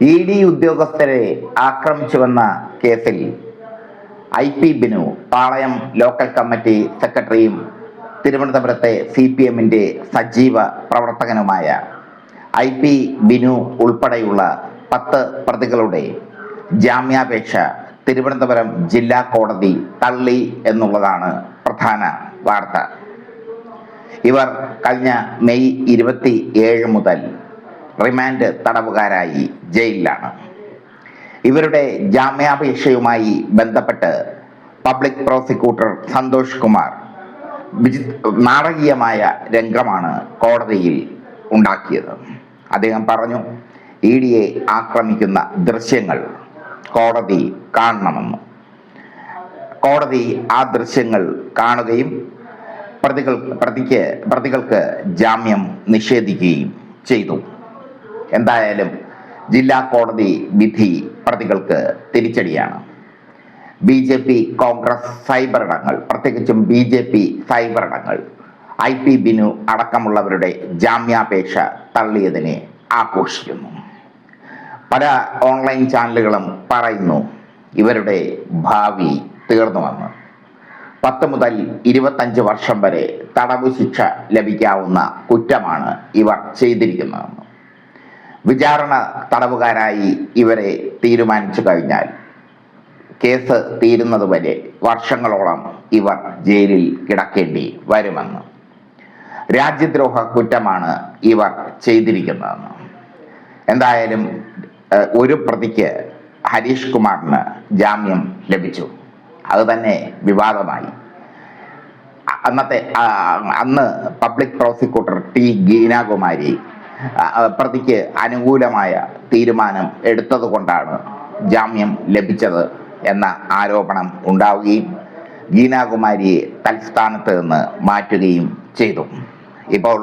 ED ഉദ്യോഗസ്ഥരെ ആക്രമിച്ചുവെന്ന കേസിൽ IP Binu പാളയം local committee സെക്രട്ടറിയും തിരുവനന്തപുരത്തെ CPMന്റെ സജീവ പ്രവർത്തകനുമായ IP ബിനു ഉൾപ്പെടെയുള്ള 10 പ്രതികളുടെ ജാമ്യാപേക്ഷ തിരുവനന്തപുരം ജില്ലാ കോടതി തള്ളി എന്നുള്ളതാണ് പ്രധാന വാർത്ത. ഇവർ കഴിഞ്ഞ മെയ് 27 മുതൽ റിമാൻഡ് തടവുകാരായി ജയിലിലാണ്. ഇവരുടെ ജാമ്യാപേക്ഷയുമായി ബന്ധപ്പെട്ട് പബ്ലിക് പ്രോസിക്യൂട്ടർ സന്തോഷ് കുമാർ നാടകീയമായ രംഗമാണ് കോടതിയിൽ ഉണ്ടാക്കിയത്. അദ്ദേഹം പറഞ്ഞു, EDയെ ആക്രമിക്കുന്ന ദൃശ്യങ്ങൾ കോടതി കാണണമെന്ന്. കോടതി ആ ദൃശ്യങ്ങൾ കാണുകയും പ്രതികൾക്ക് ജാമ്യം നിഷേധിക്കുകയും ചെയ്തു. എന്തായാലും ജില്ലാ കോടതി വിധി പ്രതികൾക്ക് തിരിച്ചടിയാണ്. BJP കോൺഗ്രസ് സൈബറിടങ്ങൾ, പ്രത്യേകിച്ചും BJP സൈബറിടങ്ങൾ IP ബിനു അടക്കമുള്ളവരുടെ ജാമ്യാപേക്ഷ തള്ളിയതിനെ ആഘോഷിക്കുന്നു. പല ഓൺലൈൻ ചാനലുകളും പറയുന്നു ഇവരുടെ ഭാവി തീർന്നുവെന്ന്. 10 മുതൽ 25 വർഷം വരെ തടവു ശിക്ഷ ലഭിക്കാവുന്ന കുറ്റമാണ് ഇവർ ചെയ്തിരിക്കുന്നതെന്ന്. വിചാരണ തടവുകാരായി ഇവരെ തീരുമാനിച്ചു കഴിഞ്ഞാൽ കേസ് തീരുന്നതുവരെ വർഷങ്ങളോളം ഇവർ ജയിലിൽ കിടക്കേണ്ടി വരുമെന്ന്. രാജ്യദ്രോഹ കുറ്റമാണ് ഇവർ ചെയ്തിരിക്കുന്നതെന്ന്. എന്തായാലും ഒരു പ്രതിക്ക് ഹരീഷ് കുമാറിന് ജാമ്യം ലഭിച്ചു. അത് തന്നെ വിവാദമായി. അന്ന് പബ്ലിക് പ്രോസിക്യൂട്ടർ T ഗീനാകുമാരി പ്രതിക്ക് അനുകൂലമായ തീരുമാനം എടുത്തതുകൊണ്ടാണ് ജാമ്യം ലഭിച്ചത് എന്ന ആരോപണം ഉണ്ടാവുകയും ഗീനാകുമാരിയെ തൽസ്ഥാനത്ത് നിന്ന് മാറ്റുകയും ചെയ്തു. ഇപ്പോൾ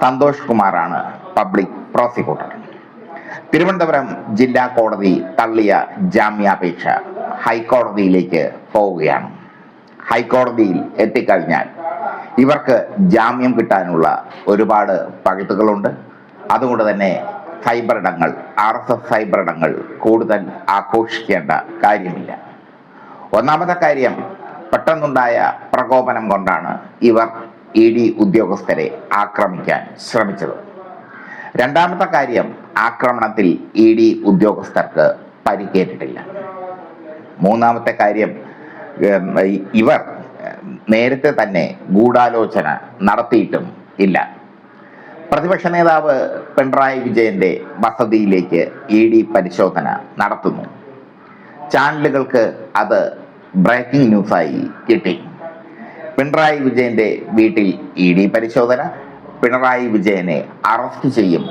സന്തോഷ് കുമാറാണ് പബ്ലിക് പ്രോസിക്യൂട്ടർ. തിരുവനന്തപുരം ജില്ലാ കോടതി തള്ളിയ ജാമ്യാപേക്ഷ ഹൈക്കോടതിയിലേക്ക് പോവുകയാണ്. ഹൈക്കോടതിയിൽ എത്തിക്കഴിഞ്ഞാൽ ഇവർക്ക് ജാമ്യം കിട്ടാനുള്ള ഒരുപാട് പഴുതുകളുണ്ട്. അതുകൊണ്ട് തന്നെ സൈബറിടങ്ങൾ, RSS സൈബറിടങ്ങൾ കൂടുതൽ ആഘോഷിക്കേണ്ട കാര്യമില്ല. ഒന്നാമത്തെ കാര്യം, പെട്ടെന്നുണ്ടായ പ്രകോപനം കൊണ്ടാണ് ഇവർ ED ഉദ്യോഗസ്ഥരെ ആക്രമിക്കാൻ ശ്രമിച്ചത്. രണ്ടാമത്തെ കാര്യം, ആക്രമണത്തിൽ ED ഉദ്യോഗസ്ഥർക്ക് പരിക്കേറ്റിട്ടില്ല. മൂന്നാമത്തെ കാര്യം, ഇവർ നേരത്തെ തന്നെ ഗൂഢാലോചന നടത്തിയിട്ടും ഇല്ല. പ്രതിപക്ഷ നേതാവ് പിണറായി വിജയന്റെ വസതിയിലേക്ക് ED പരിശോധന നടത്തുന്നു. ചാനലുകൾക്ക് അത് ബ്രേക്കിംഗ് ന്യൂസായി കിട്ടി. പിണറായി വിജയന്റെ വീട്ടിൽ ED പരിശോധന, പിണറായി വിജയനെ അറസ്റ്റ് ചെയ്യും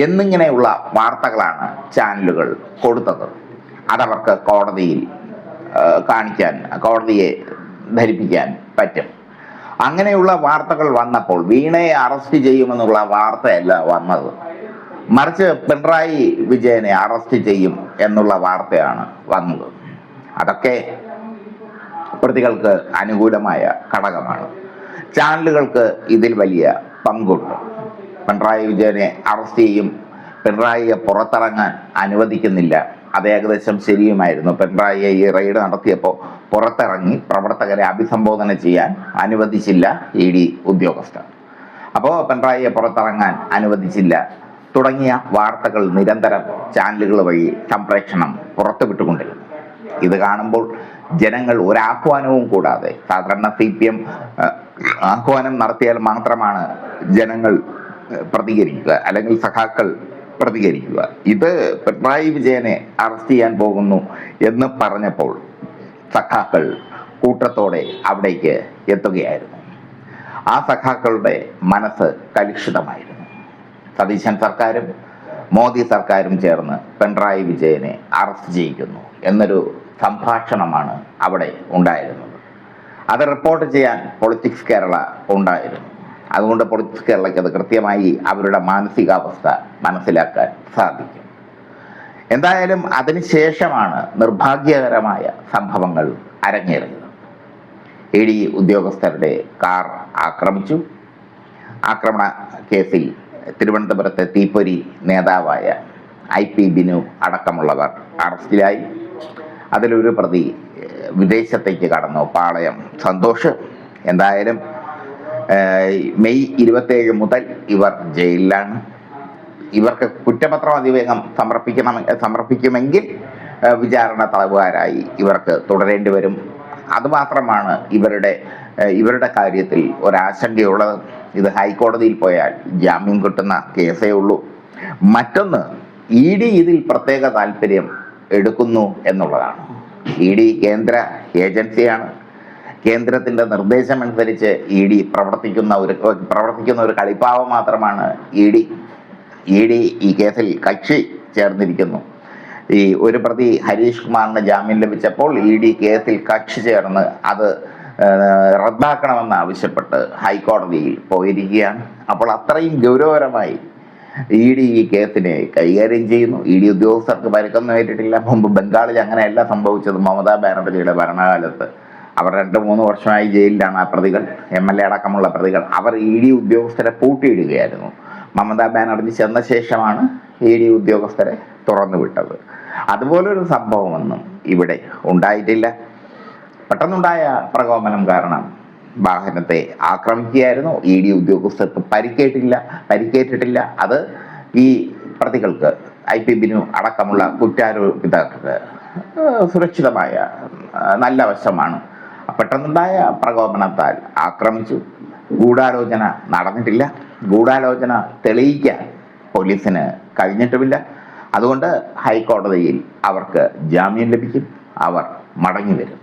എന്നിങ്ങനെയുള്ള വാർത്തകളാണ് ചാനലുകൾ കൊടുത്തത്. അതവർക്ക് കോടതിയിൽ കാണിക്കാൻ, കോടതിയെ ധരിപ്പിക്കാൻ പറ്റും. അങ്ങനെയുള്ള വാർത്തകൾ വന്നപ്പോൾ വീണയെ അറസ്റ്റ് ചെയ്യുമെന്നുള്ള വാർത്തയല്ല വന്നത്, മറിച്ച് പിണറായി വിജയനെ അറസ്റ്റ് ചെയ്യും എന്നുള്ള വാർത്തയാണ് വന്നത്. അതൊക്കെ പ്രതികൾക്ക് അനുകൂലമായ ഘടകമാണ്. ചാനലുകൾക്ക് ഇതിൽ വലിയ പങ്കുണ്ട്. പിണറായി വിജയനെ അറസ്റ്റ് ചെയ്യും, പിണറായിയെ പുറത്തിറങ്ങാൻ അനുവദിക്കുന്നില്ല, അത് ഏകദേശം ശരിയുമായിരുന്നു. പിണറായിയെ ഈ റെയ്ഡ് നടത്തിയപ്പോൾ പുറത്തിറങ്ങി പ്രവർത്തകരെ അഭിസംബോധന ചെയ്യാൻ അനുവദിച്ചില്ല ED ഉദ്യോഗസ്ഥർ. അപ്പോൾ പിണറായിയെ പുറത്തിറങ്ങാൻ അനുവദിച്ചില്ല തുടങ്ങിയ വാർത്തകൾ നിരന്തരം ചാനലുകൾ വഴി സംപ്രേഷണം പുറത്തുവിട്ടുകൊണ്ടിരുന്നു. ഇത് കാണുമ്പോൾ ജനങ്ങൾ ഒരാഹ്വാനവും കൂടാതെ, സാധാരണ CPM ആഹ്വാനം നടത്തിയാൽ മാത്രമാണ് ജനങ്ങൾ പ്രതികരിക്കുക, അല്ലെങ്കിൽ സഖാക്കൾ പ്രതികരിക്കുക. ഇത് പിണറായി വിജയനെ അറസ്റ്റ് ചെയ്യാൻ പോകുന്നു എന്ന് പറഞ്ഞപ്പോൾ സഖാക്കൾ കൂട്ടത്തോടെ അവിടേക്ക് എത്തുകയായിരുന്നു. ആ സഖാക്കളുടെ മനസ്സ് കലുഷിതമായിരുന്നു. സതീശൻ സർക്കാരും മോദി സർക്കാരും ചേർന്ന് പിണറായി വിജയനെ അറസ്റ്റ് ചെയ്യിക്കുന്നു എന്നൊരു സംഭാഷണമാണ് അവിടെ ഉണ്ടായിരുന്നത്. അത് റിപ്പോർട്ട് ചെയ്യാൻ പൊളിറ്റിക്സ് കേരള ഉണ്ടായിരുന്നു. അതുകൊണ്ട് പൊളിറ്റിക്സ് കേരളയ്ക്ക് അത് കൃത്യമായി അവരുടെ മാനസികാവസ്ഥ മനസ്സിലാക്കാൻ സാധിക്കും. എന്തായാലും അതിനുശേഷമാണ് നിർഭാഗ്യകരമായ സംഭവങ്ങൾ അരങ്ങേറിയത്. ED ഉദ്യോഗസ്ഥരുടെ കാർ ആക്രമിച്ചു. ആക്രമണ കേസിൽ തിരുവനന്തപുരത്തെ തീപ്പൊരി നേതാവായ IP ബിനു അടക്കമുള്ളവർ അറസ്റ്റിലായി. അതിലൊരു പ്രതി വിദേശത്തേക്ക് കടന്നു, പാളയം സന്തോഷ്. എന്തായാലും മെയ് 27 മുതൽ ഇവർ ജയിലിലാണ്. ഇവർക്ക് കുറ്റപത്രം അതിവേഗം സമർപ്പിക്കുമെങ്കിൽ വിചാരണ തടവുകാരായി ഇവർക്ക് തുടരേണ്ടി വരും. അതുമാത്രമാണ് ഇവരുടെ കാര്യത്തിൽ ഒരാശങ്കയുള്ളത്. ഇത് ഹൈക്കോടതിയിൽ പോയാൽ ജാമ്യം കിട്ടുന്ന കേസേ ഉള്ളൂ. മറ്റൊന്ന്, ED ഇതിൽ പ്രത്യേക താല്പര്യം എടുക്കുന്നു എന്നുള്ളതാണ്. ED കേന്ദ്ര ഏജൻസിയാണ്. കേന്ദ്രത്തിന്റെ നിർദ്ദേശമനുസരിച്ച് ED പ്രവർത്തിക്കുന്ന ഒരു കളിപ്പാവ മാത്രമാണ് ED. ഈ കേസിൽ കക്ഷി ചേർന്നിരിക്കുന്നു. ഈ ഒരു പ്രതി ഹരീഷ് കുമാറിന് ജാമ്യം ലഭിച്ചപ്പോൾ ED കേസിൽ കക്ഷി ചേർന്ന് അത് റദ്ദാക്കണമെന്ന് ആവശ്യപ്പെട്ട് ഹൈക്കോടതിയിൽ പോയിരിക്കുകയാണ്. അപ്പോൾ അത്രയും ഗൗരവകരമായി ED ഈ കേസിനെ കൈകാര്യം ചെയ്യുന്നു. ED ഉദ്യോഗസ്ഥർക്ക് പരുക്കൊന്നും ഏറ്റിട്ടില്ല. മുമ്പ് ബംഗാളിൽ അങ്ങനെയല്ല സംഭവിച്ചത്. മമതാ ബാനർജിയുടെ ഭരണകാലത്ത് അവർ 2-3 വർഷമായി ജയിലിലാണ്. ആ പ്രതികൾ, MLA അടക്കമുള്ള പ്രതികൾ, അവർ ED ഉദ്യോഗസ്ഥരെ പൂട്ടിയിടുകയായിരുന്നു. മമതാ ബാനർജി ചെന്ന ശേഷമാണ് ED ഉദ്യോഗസ്ഥരെ തുറന്നുവിട്ടത്. അതുപോലൊരു സംഭവമൊന്നും ഇവിടെ ഉണ്ടായിട്ടില്ല. പെട്ടെന്നുണ്ടായ പ്രകോപനം കാരണം വാഹനത്തെ ആക്രമിക്കുകയായിരുന്നു. ED ഉദ്യോഗസ്ഥർക്ക് പരിക്കേറ്റിട്ടില്ല. അത് ഈ പ്രതികൾക്ക്, IP ബിനു അടക്കമുള്ള കുറ്റാരോപിതർക്ക് സുരക്ഷിതമായ നല്ല വശമാണ്. പെട്ടെന്നുണ്ടായ പ്രകോപനത്താൽ ആക്രമിച്ചു. ഗൂഢാലോചന നടന്നിട്ടില്ല. ഗൂഢാലോചന തെളിയിക്കാൻ പോലീസിന് കഴിഞ്ഞിട്ടുമില്ല. അതുകൊണ്ട് ഹൈക്കോടതിയിൽ അവർക്ക് ജാമ്യം ലഭിക്കും. അവർ മടങ്ങി വരും.